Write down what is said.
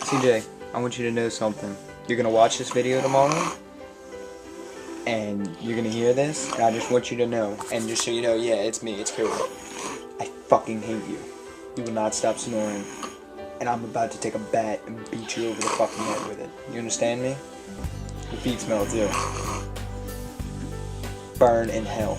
CJ, I want you to know something. You're gonna watch this video tomorrow, and you're gonna hear this, and I just want you to know, and just so you know, yeah, it's me, it's Cody. I fucking hate you. You will not stop snoring, and I'm about to take a bat and beat you over the fucking head with it. You understand me? Your feet smell too. Burn in hell.